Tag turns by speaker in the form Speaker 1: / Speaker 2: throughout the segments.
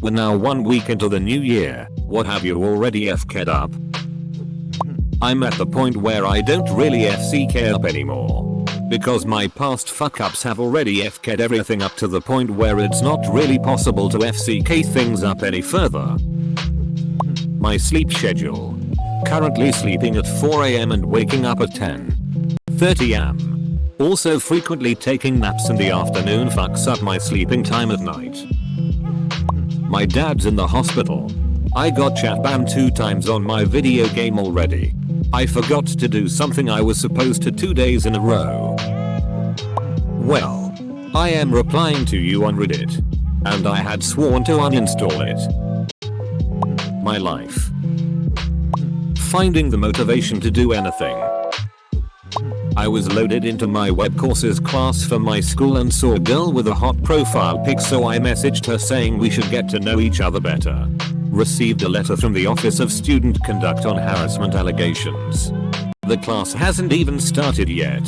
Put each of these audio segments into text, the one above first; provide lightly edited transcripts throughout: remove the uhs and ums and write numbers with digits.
Speaker 1: We're now 1 week into the new year. What have you already FK'd up? I'm at the point where I don't really FCK up anymore. Because my past fuck ups have already FK'd everything up to the point where it's not really possible to FCK things up any further. My sleep schedule. Currently sleeping at 4 am and waking up at 10:30 am. Also frequently taking naps in the afternoon fucks up my sleeping time at night. My dad's in the hospital. I got chat banned 2 times on my video game already. I forgot to do something I was supposed to 2 days in a row. Well, I am replying to you on Reddit. And I had sworn to uninstall it. My life. Finding the motivation to do anything. I was loaded into my web courses class for my school and saw a girl with a hot profile pic, so I messaged her saying we should get to know each other better. Received a letter from the Office of Student Conduct on harassment allegations. The class hasn't even started yet.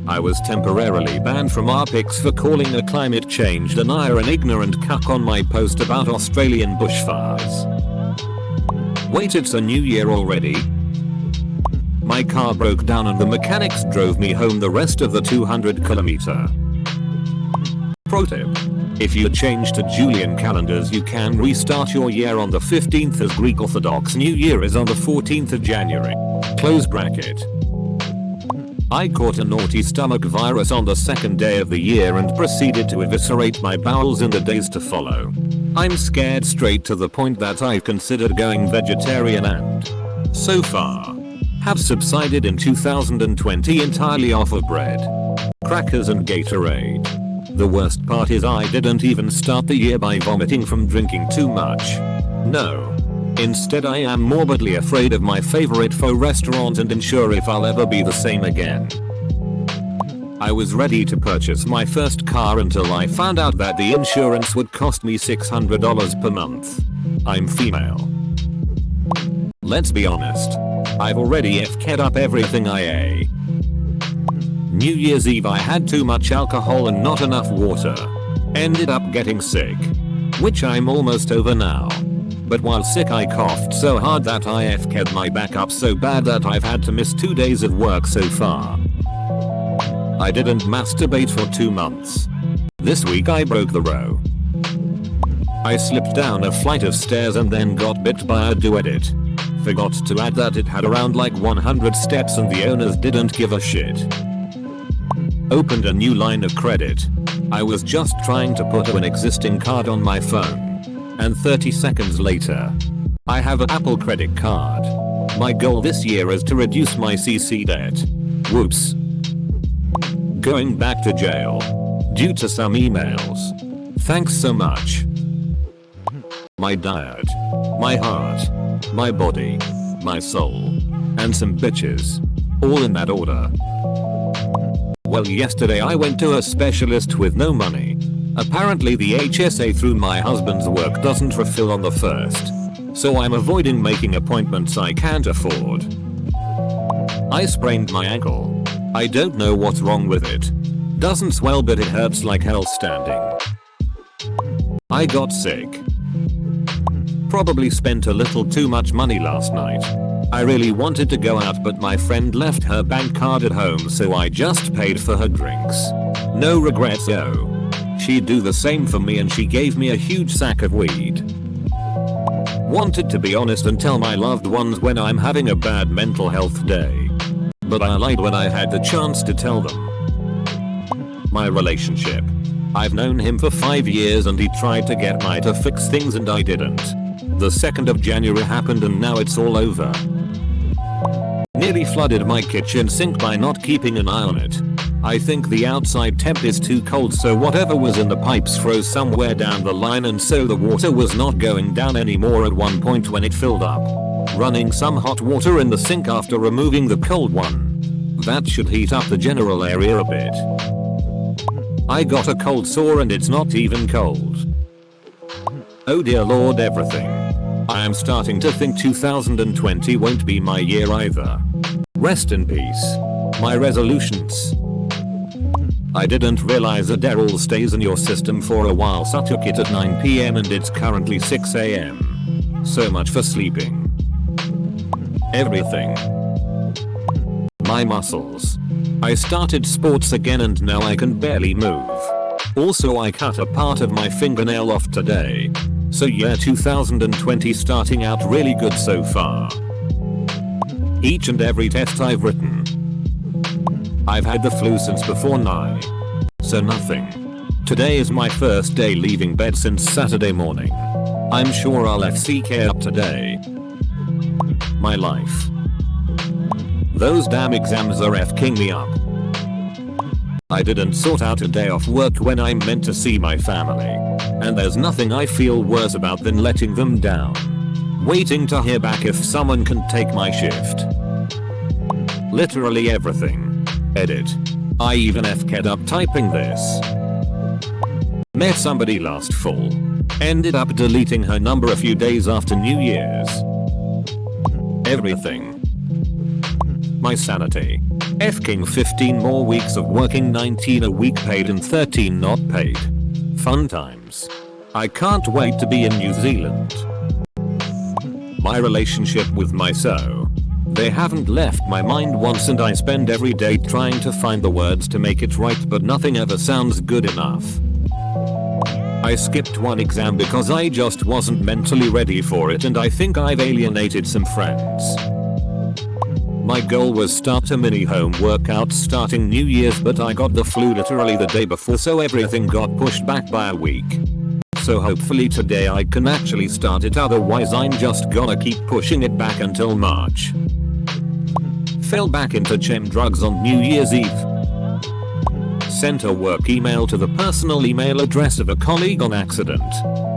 Speaker 1: I was temporarily banned from RPix for calling a climate change denier an ignorant cuck on my post about Australian bushfires. Wait, it's a new year already? My car broke down and the mechanics drove me home the rest of the 200km. Pro tip. If you change to Julian calendars you can restart your year on the 15th as Greek Orthodox New Year is on the 14th of January. Close bracket. I caught a naughty stomach virus on the 2nd day of the year and proceeded to eviscerate my bowels in the days to follow. I'm scared straight to the point that I've considered going vegetarian and, so far, have subsided in 2020 entirely off of bread, crackers and Gatorade. The worst part is I didn't even start the year by vomiting from drinking too much. No. Instead I am morbidly afraid of my favorite pho restaurant and unsure if I'll ever be the same again. I was ready to purchase my first car until I found out that the insurance would cost me $600 per month. I'm female. Let's be honest. I've already FK'd up everything I ate. New Year's Eve I had too much alcohol and not enough water. Ended up getting sick. Which I'm almost over now. But while sick I coughed so hard that I FK'd my back up so bad that I've had to miss 2 days of work so far. I didn't masturbate for 2 months. This week I broke the row. I slipped down a flight of stairs and then got bit by a duet. Forgot to add that it had around like 100 steps and the owners didn't give a shit. Opened a new line of credit. I was just trying to put an existing card on my phone. And 30 seconds later, I have an Apple credit card. My goal this year is to reduce my CC debt. Whoops. Going back to jail. Due to some emails. Thanks so much. My diet. My heart. My body. My soul. And some bitches. All in that order. Well, yesterday I went to a specialist with no money. Apparently the HSA through my husband's work doesn't refill on the 1st. So I'm avoiding making appointments I can't afford. I sprained my ankle. I don't know what's wrong with it. Doesn't swell but it hurts like hell standing. I got sick. Probably spent a little too much money last night. I really wanted to go out but my friend left her bank card at home so I just paid for her drinks. No regrets yo. She'd do the same for me and she gave me a huge sack of weed. Wanted to be honest and tell my loved ones when I'm having a bad mental health day. But I lied when I had the chance to tell them. My relationship. I've known him for 5 years and he tried to get me to fix things and I didn't. The 2nd of January happened and now it's all over. Nearly flooded my kitchen sink by not keeping an eye on it. I think the outside temp is too cold so whatever was in the pipes froze somewhere down the line and so the water was not going down anymore at one point when it filled up. Running some hot water in the sink after removing the cold one. That should heat up the general area a bit. I got a cold sore and it's not even cold. Oh dear lord everything. I am starting to think 2020 won't be my year either. Rest in peace. My resolutions. I didn't realize Adderall stays in your system for a while, so I took it at 9 PM and it's currently 6 AM. So much for sleeping. Everything. My muscles. I started sports again and now I can barely move. Also I cut a part of my fingernail off today. So yeah, 2020 starting out really good so far. Each and every test I've written. I've had the flu since before 9. So nothing. Today is my first day leaving bed since Saturday morning. I'm sure I'll FCK up today. My life. Those damn exams are F-king me up. I didn't sort out a day off work when I'm meant to see my family. And there's nothing I feel worse about than letting them down. Waiting to hear back if someone can take my shift. Literally everything. Edit. I even FK'd up typing this. Met somebody last fall. Ended up deleting her number a few days after New Year's. Everything. My sanity. F-king 15 more weeks of working, 19 a week paid and 13 not paid. Fun times. I can't wait to be in New Zealand. My relationship with my so. They haven't left my mind once and I spend every day trying to find the words to make it right, but nothing ever sounds good enough. I skipped one exam because I just wasn't mentally ready for it and I think I've alienated some friends. My goal was start a mini home workout starting New Year's, but I got the flu literally the day before, so everything got pushed back by a week. So hopefully today I can actually start it, otherwise I'm just gonna keep pushing it back until March. Fell back into chem drugs on New Year's Eve. Sent a work email to the personal email address of a colleague on accident.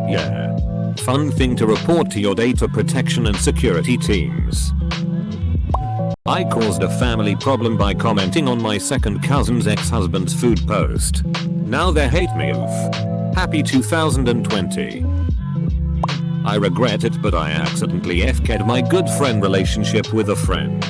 Speaker 1: Yeah. Fun thing to report to your data protection and security teams. I caused a family problem by commenting on my second cousin's ex-husband's food post. Now they hate me. Oof. Happy 2020. I regret it, but I accidentally FK'd my good friend relationship with a friend.